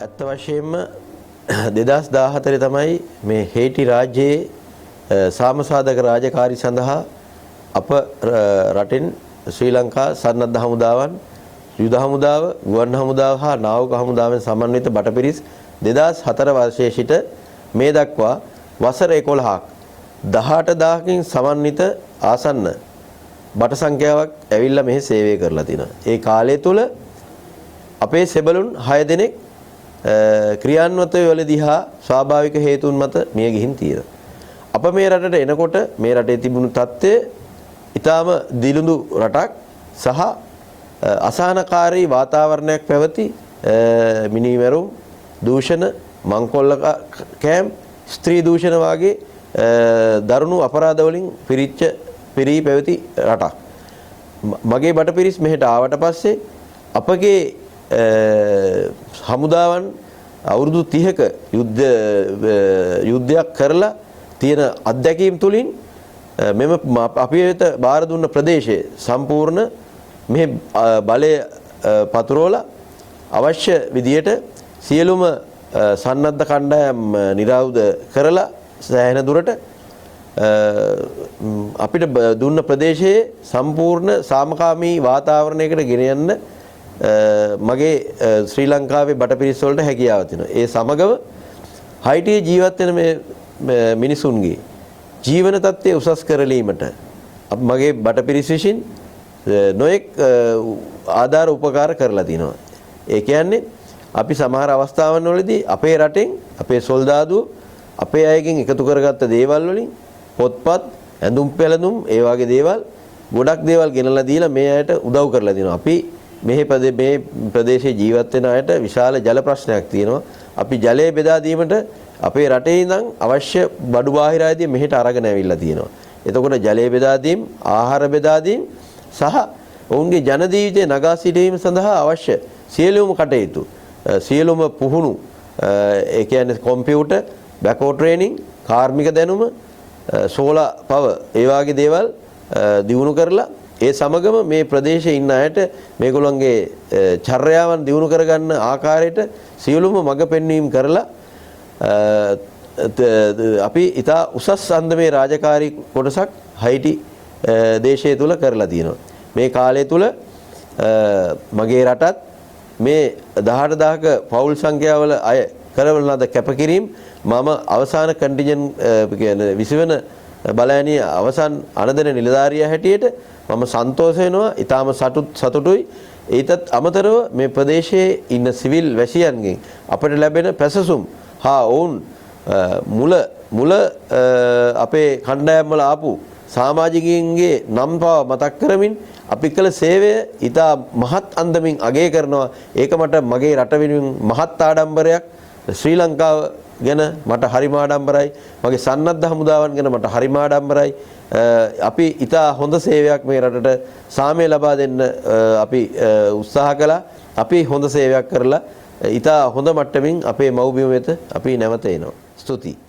ඇත්ත වශයෙන්ම 2014 තමයි මේ හේටි රාජ්‍යයේ සාමසාධක රාජකාරී සඳහා අප රටින් ශ්‍රී ලංකා සන්නද්ධ හමුදාවන් යුද හමුදාව ගුවන් හමුදාව හා නාවික හමුදාවෙන් සමන්විත බටපිරිස් 2004 වර්ෂයේ සිට මේ දක්වා වසර 11ක් 18000කින් සමන්විත ආසන්න බට සංඛ්‍යාවක් ඇවිල්ලා මෙහි සේවය කරලා තිනවා. ඒ කාලය තුල අපේ සෙබළුන් 6 දෙනෙක් ක්‍රියාන්විත වෙලදී හා ස්වාභාවික හේතුන් මත මිය ගිහින් තියෙනවා. අප මේ රටට එනකොට මේ රටේ තිබුණු තත්ත්වය ඊටාම දිලුඳු රටක් සහ අසහනකාරී වාතාවරණයක් පැවති මිනිමෙරුම් දූෂණ මංකොල්ල කෑම් ස්ත්‍රී දූෂණ වාගේ දරුණු අපරාධ වලින් පිරී පැවති රටක්. මගේ බටපිරිස් මෙහෙට ආවට පස්සේ අපගේ හමුදාවන් අවුරුදු 30ක යුද්ධයක් කරලා තියෙන අත්දැකීම් තුලින් මෙම අපි වෙත බාර දුන්න ප්‍රදේශයේ සම්පූර්ණ මේ බලය පතුරවලා අවශ්‍ය විදියට සියලුම සන්නද්ධ කණ්ඩායම් නිරාවුද කරලා සෑහෙන දුරට අපිට දුන්න ප්‍රදේශයේ සම්පූර්ණ සාමකාමී වාතාවරණයකට ගෙන යන්න මගේ ශ්‍රී ලංකාවේ බටපිරිස් වලට හැකියාව තියෙනවා. ඒ සමගම හයිටියේ ජීවත් වෙන මේ මිනිසුන්ගේ ජීවන තත්ත්වය උසස් කරලීමට මගේ බටපිරිස් විසින් නොඑක් ආධාර උපකාර කරලා තිනවා. ඒ කියන්නේ අපි සමහර අවස්ථාවන් වලදී අපේ රටෙන් අපේ සොල්දාදුවෝ අපේ අයගෙන් එකතු කරගත්ත දේවල් වලින් පොත්පත් ඇඳුම් පැළඳුම් ඒ වගේ දේවල් ගොඩක් දේවල් ගෙනලා දීලා මේ අයට උදව් කරලා දිනවා. අපි මේ ප්‍රදේශයේ ජීවත් වෙන අයට විශාල ජල ප්‍රශ්නයක් තියෙනවා. අපි ජලය බෙදා දීමට අපේ රටේ ඉඳන් අවශ්‍ය බඩු බාහිර ආදී මෙහෙට අරගෙන ඇවිල්ලා තියෙනවා. එතකොට ජලය බෙදා දීම, ආහාර බෙදා දීම සහ ඔවුන්ගේ ජන ජීවිතේ නගා සිටීම සඳහා අවශ්‍ය සියලුම කටයුතු, සියලුම පුහුණු, ඒ කියන්නේ කොම්පියුටර්, බැකෝ ට්‍රේනින්, කාර්මික දැනුම, සෝලා පවර් ඒ වගේ දේවල් දිනු කරලා ඒ සමගම මේ ප්‍රදේශයේ ඉන්න අයට මේගොල්ලන්ගේ චර්යාවන් දිනු කරගන්න ආකාරයට සියලුම මඟ පෙන්වීම කරලා අපි ඉතා උසස් අන්දමේ රාජකාරී කොටසක් හයිටි දේශය තුල කරලා තියෙනවා. මේ කාලය තුල මගේ රටත් මේ 18000ක පෞල් සංඛ්‍යාවල අය කරවන ලද කැපකිරීම මම අවසාන කන්ටිජන් කියන්නේ 20 වෙනි බලයනිය අවසන් අනදෙන නිලධාරියා හැටියට මම සන්තෝෂ වෙනවා. ඊටාම සතුටුයි. ඊටත් අමතරව මේ ප්‍රදේශයේ ඉන්න සිවිල් වැසියන්ගෙන් අපට ලැබෙන පැසසුම් හා ඔවුන් මුල අපේ කණ්ඩායම් වල ආපු සමාජිකයින්ගේ නම් පව මතක් කරමින් අපි කළ සේවය ඊටා මහත් අන්දමින් අගය කරනවා. ඒක මට මගේ රට වෙනුවෙන් මහත් ආඩම්බරයක්. ශ්‍රී ලංකාව ගැන මට හරිම ආඩම්බරයි. මගේ සන්නද්ධ හමුදාවන් ගැන මට හරිම ආඩම්බරයි. අපි ඊටා හොඳ සේවයක් මේ රටට සාමය ලබා දෙන්න අපි උත්සාහ කළා. අපි හොඳ සේවයක් කරලා ඊටා හොඳ මට්ටමින් අපේ මව්බිම වෙත අපි නැවත එනවා. ස්තුතියි.